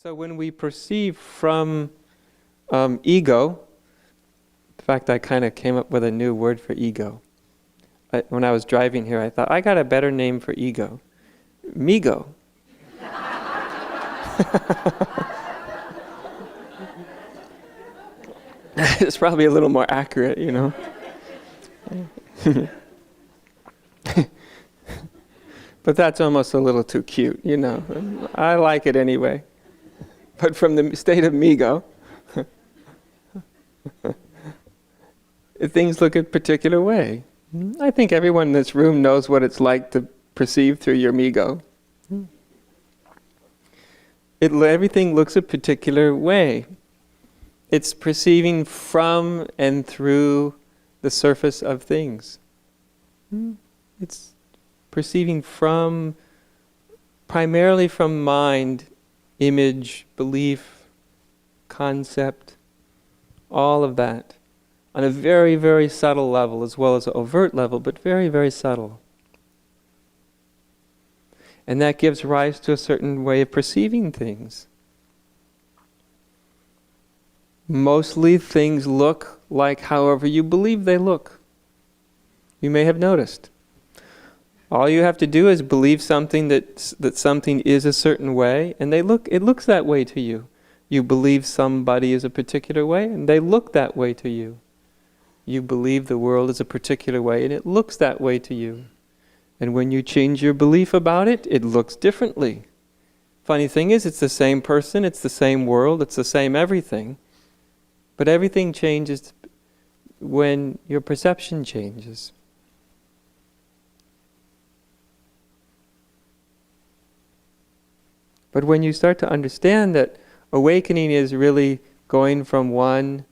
So when we perceive from ego, in fact, I kind of came up with a new word for ego. When I was driving here, I thought, I got a better name for ego. Migo. It's probably a little more accurate, you know. But that's almost a little too cute, you know. I like it anyway. But from the state of Migo, things look a particular way. I think everyone in this room knows what it's like to perceive through your Migo. Everything looks a particular way. It's perceiving from and through the surface of things. It's perceiving from, primarily from mind, image, belief, concept, all of that, on a very, very subtle level as well as an overt level, but very, very subtle. And that gives rise to a certain way of perceiving things. Mostly things look like however you believe they look. You may have noticed. All you have to do is believe something that something is a certain way, and it looks that way to you. You believe somebody is a particular way, and they look that way to you. You believe the world is a particular way, and it looks that way to you. And when you change your belief about it, it looks differently. Funny thing is, it's the same person, it's the same world, it's the same everything. But everything changes when your perception changes. But when you start to understand that awakening is really going from one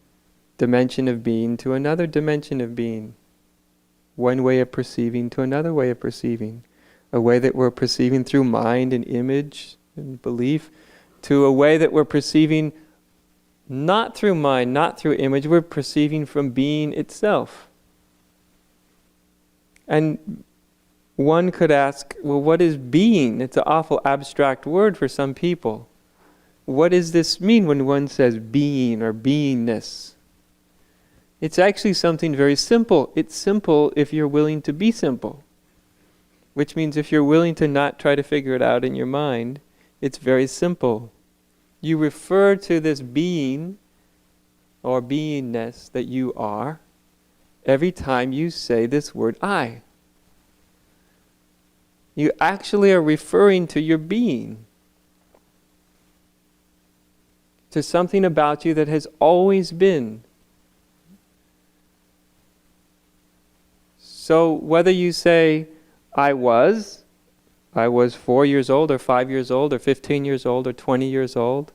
dimension of being to another dimension of being, one way of perceiving to another way of perceiving, a way that we're perceiving through mind and image and belief, to a way that we're perceiving not through mind, not through image, we're perceiving from being itself. And one could ask, well, what is being? It's an awful abstract word for some people. What does this mean when one says being or beingness? It's actually something very simple. It's simple if you're willing to be simple. Which means if you're willing to not try to figure it out in your mind, it's very simple. You refer to this being or beingness that you are every time you say this word I. You actually are referring to your being, to something about you that has always been. So whether you say, I was 4 years old or 5 years old or 15 years old or 20 years old,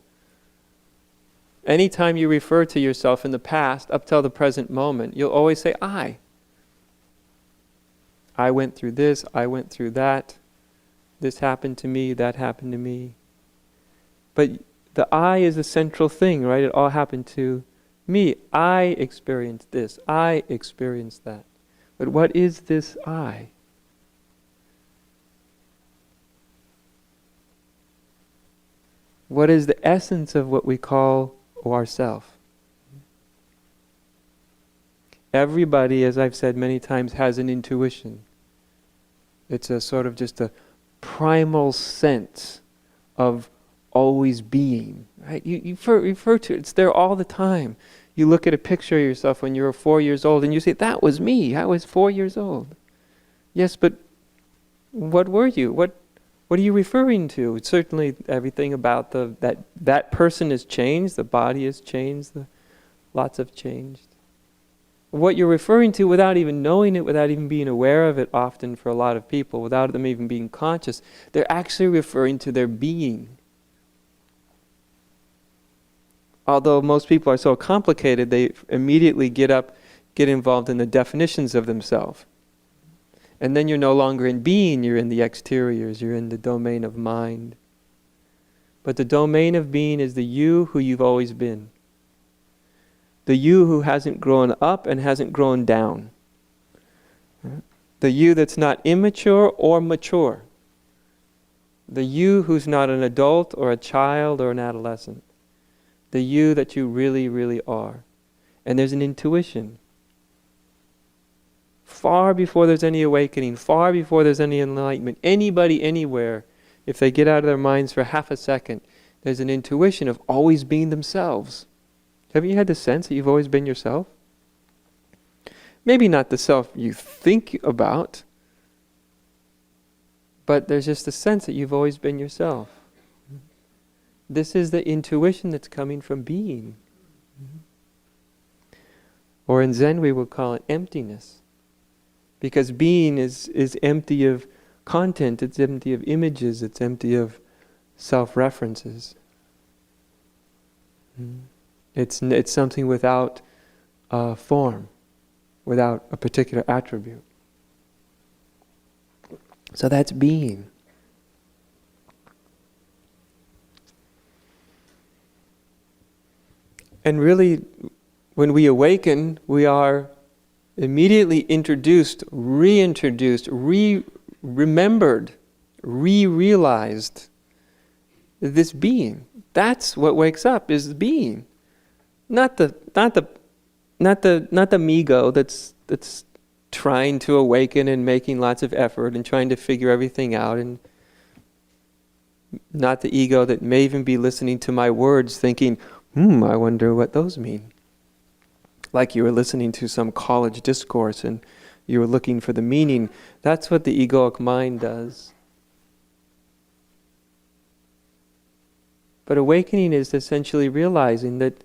anytime you refer to yourself in the past up till the present moment, you'll always say, I. I went through this, I went through that, this happened to me, that happened to me. But the I is a central thing, right? It all happened to me. I experienced this, I experienced that. But what is this I? What is the essence of what we call ourself? Everybody, as I've said many times, has an intuition. It's a sort of just a primal sense of always being. Right? You refer to it. It's there all the time. You look at a picture of yourself when you were 4 years old and you say, that was me. I was 4 years old. Yes, but what were you? What are you referring to? Certainly everything about that person has changed. The body has changed. Lots have changed. What you're referring to without even knowing it, without even being aware of it often for a lot of people, without them even being conscious, they're actually referring to their being. Although most people are so complicated, they immediately get involved in the definitions of themselves. And then you're no longer in being, you're in the exteriors, you're in the domain of mind. But the domain of being is the you who you've always been. The you who hasn't grown up and hasn't grown down. The you that's not immature or mature. The you who's not an adult or a child or an adolescent. The you that you really, really are. And there's an intuition. Far before there's any awakening, far before there's any enlightenment, anybody, anywhere, if they get out of their minds for half a second, there's an intuition of always being themselves. Haven't you had the sense that you've always been yourself? Maybe not the self you think about, but there's just a sense that you've always been yourself. This is the intuition that's coming from being. Or in Zen we would call it emptiness. Because being is empty of content, it's empty of images, it's empty of self-references. It's something without form, without a particular attribute. So that's being. And really, when we awaken, we are immediately introduced, reintroduced, remembered, realized this being. That's what wakes up, is being. Not the me-go that's trying to awaken and making lots of effort and trying to figure everything out, and not the ego that may even be listening to my words thinking, I wonder what those mean. Like you were listening to some college discourse and you were looking for the meaning. That's what the egoic mind does. But awakening is essentially realizing that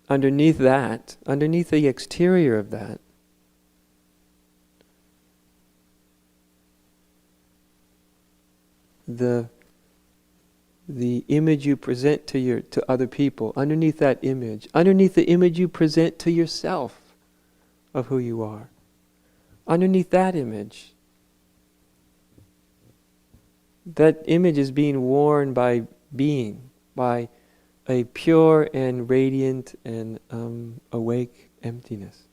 underneath that, underneath the exterior of that, the image you present to other people, underneath that image, underneath the image you present to yourself of who you are, underneath that image is being worn by being, by a pure and radiant and awake emptiness.